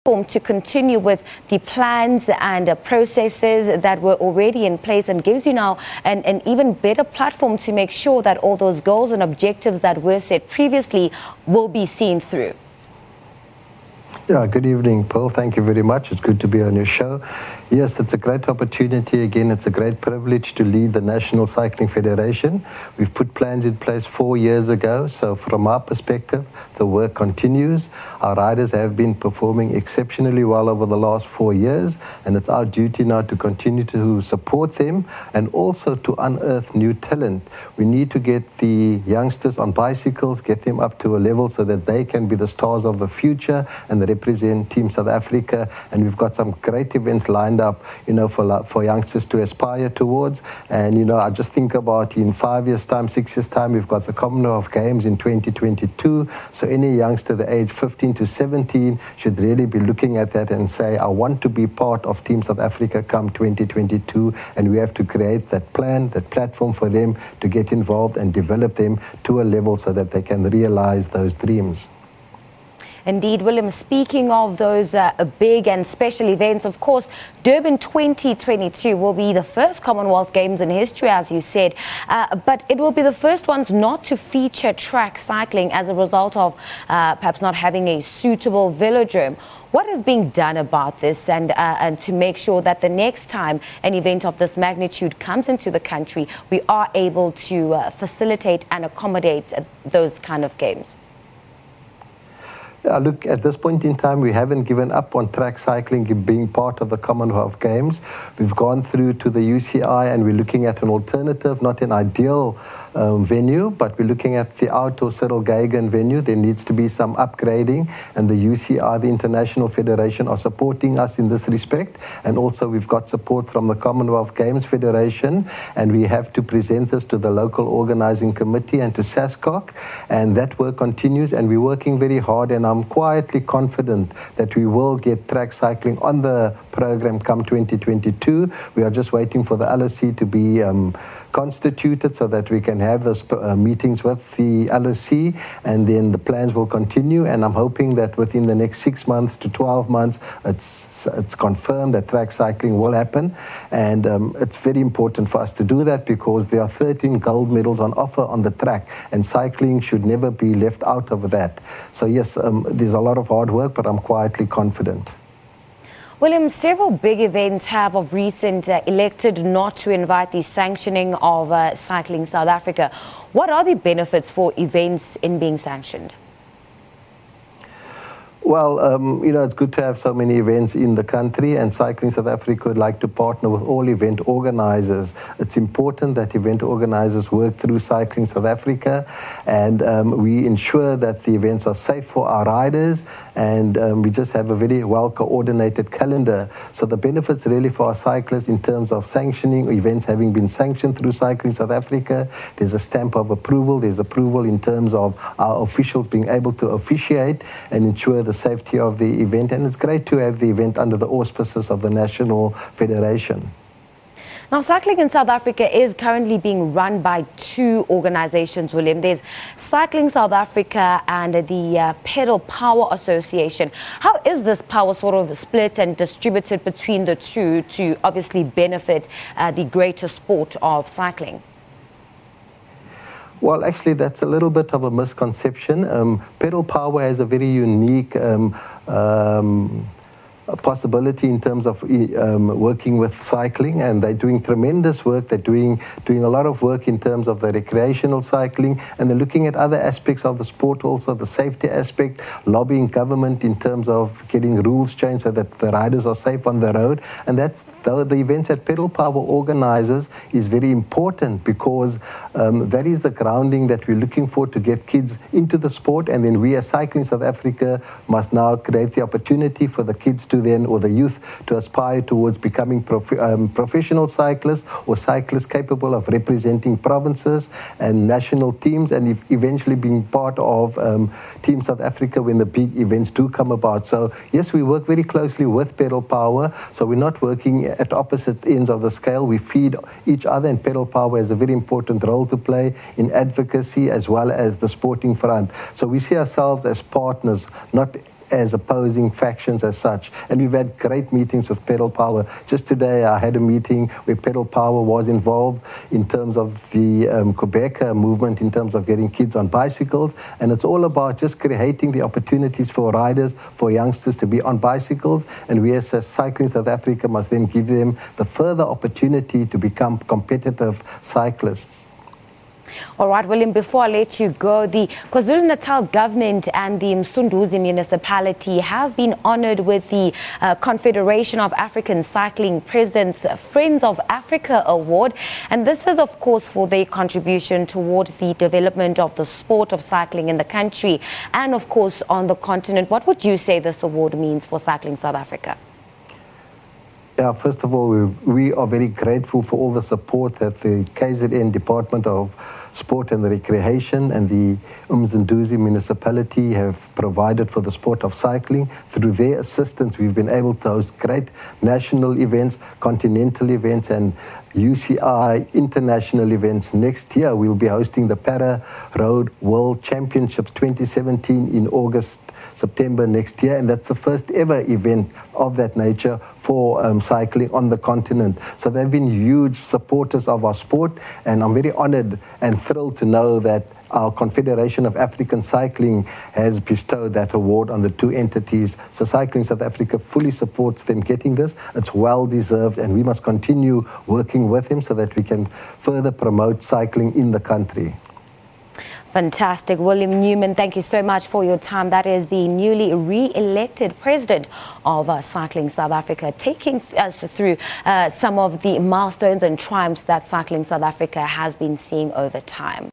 to continue with the plans and processes that were already in place, and gives you now an even better platform to make sure that all those goals and objectives that were set previously will be seen through. Yeah, good evening, Paul. Thank you very much. It's good to be on your show. Yes, it's a great opportunity. Again, it's a great privilege to lead the National Cycling Federation. We've put plans in place 4 years ago. So from our perspective, the work continues. Our riders have been performing exceptionally well over the last 4 years, and it's our duty now to continue to support them and also to unearth new talent. We need to get the youngsters on bicycles, get them up to a level so that they can be the stars of the future and represent Team South Africa. And we've got some great events lined up, for youngsters to aspire towards. And, I just think about in 5 years' time, 6 years' time, we've got the Commonwealth Games in 2022. So any youngster, the age 15 to 17, should really be looking at that and say, I want to be part of Team South Africa come 2022. And we have to create that plan, that platform for them to get involved and develop them to a level so that they can realize those dreams. Indeed, William, speaking of those big and special events, of course, Durban 2022 will be the first Commonwealth Games in history, as you said, but it will be the first ones not to feature track cycling as a result of perhaps not having a suitable velodrome. What is being done about this and to make sure that the next time an event of this magnitude comes into the country, we are able to facilitate and accommodate those kind of games? Look, at this point in time, we haven't given up on track cycling being part of the Commonwealth Games. We've gone through to the UCI and we're looking at an alternative, not an ideal venue, but we're looking at the outdoor Cyril Gagan venue. There needs to be some upgrading, and the UCI, the International Federation, are supporting us in this respect. And also we've got support from the Commonwealth Games Federation, and we have to present this to the local organizing committee and to SASCOC, and that work continues, and we're working very hard, and I'm quietly confident that we will get track cycling on the program come 2022. We are just waiting for the LOC to be constituted so that we can have those meetings with the LOC, and then the plans will continue. And I'm hoping that within the next 6 months to 12 months, it's confirmed that track cycling will happen. And it's very important for us to do that because there are 13 gold medals on offer on the track, and cycling should never be left out of that. So yes, there's a lot of hard work, but I'm quietly confident. William, several big events have of recent elected not to invite the sanctioning of Cycling South Africa. What are the benefits for events in being sanctioned? Well, it's good to have so many events in the country, and Cycling South Africa would like to partner with all event organizers. It's important that event organizers work through Cycling South Africa, and we ensure that the events are safe for our riders, and we just have a very well coordinated calendar. So the benefits really for our cyclists in terms of sanctioning, events having been sanctioned through Cycling South Africa, there's a stamp of approval, there's approval in terms of our officials being able to officiate and ensure the safety of the event, and it's great to have the event under the auspices of the National Federation. Now, cycling in South Africa is currently being run by two organizations, William. There's Cycling South Africa and the Pedal Power Association. How is this power sort of split and distributed between the two to obviously benefit the greater sport of cycling? Well, actually, that's a little bit of a misconception. Pedal Power has a very unique possibility in terms of working with cycling, and they're doing tremendous work. They're doing a lot of work in terms of the recreational cycling, and they're looking at other aspects of the sport, also the safety aspect, lobbying government in terms of getting rules changed so that the riders are safe on the road. And that's the events that Pedal Power organizes is very important because that is the grounding that we're looking for to get kids into the sport, and then we as Cycling South Africa must now create the opportunity for the kids to then, or the youth, to aspire towards becoming professional cyclists or cyclists capable of representing provinces and national teams, and eventually being part of Team South Africa when the big events do come about. So yes, we work very closely with Pedal Power, so we're not working at opposite ends of the scale. We feed each other, and Pedal Power has a very important role to play in advocacy as well as the sporting front. So we see ourselves as partners, not as opposing factions as such. And we've had great meetings with Pedal Power. Just today I had a meeting where Pedal Power was involved in terms of the Quebec movement, in terms of getting kids on bicycles. And it's all about just creating the opportunities for riders, for youngsters to be on bicycles. And we as Cycling South Africa must then give them the further opportunity to become competitive cyclists. All right, William, before I let you go, the KwaZulu-Natal government and the Msunduzi municipality have been honored with the Confederation of African Cycling Presidents Friends of Africa Award. And this is, of course, for their contribution toward the development of the sport of cycling in the country and, of course, on the continent. What would you say this award means for Cycling South Africa? Yeah, first of all, we are very grateful for all the support that the KZN Department of Sport and Recreation and the Msunduzi municipality have provided for the sport of cycling. Through their assistance, we've been able to host great national events, continental events, and UCI international events. Next year, we'll be hosting the Para Road World Championships 2017 in August, September next year, and that's the first ever event of that nature for cycling on the continent. So they've been huge supporters of our sport, and I'm very honored and thrilled to know that our Confederation of African Cycling has bestowed that award on the two entities. So Cycling South Africa fully supports them getting this. It's well deserved, and we must continue working with them so that we can further promote cycling in the country. Fantastic. William Newman, thank you so much for your time. That is the newly re-elected president of Cycling South Africa, taking us through some of the milestones and triumphs that Cycling South Africa has been seeing over time.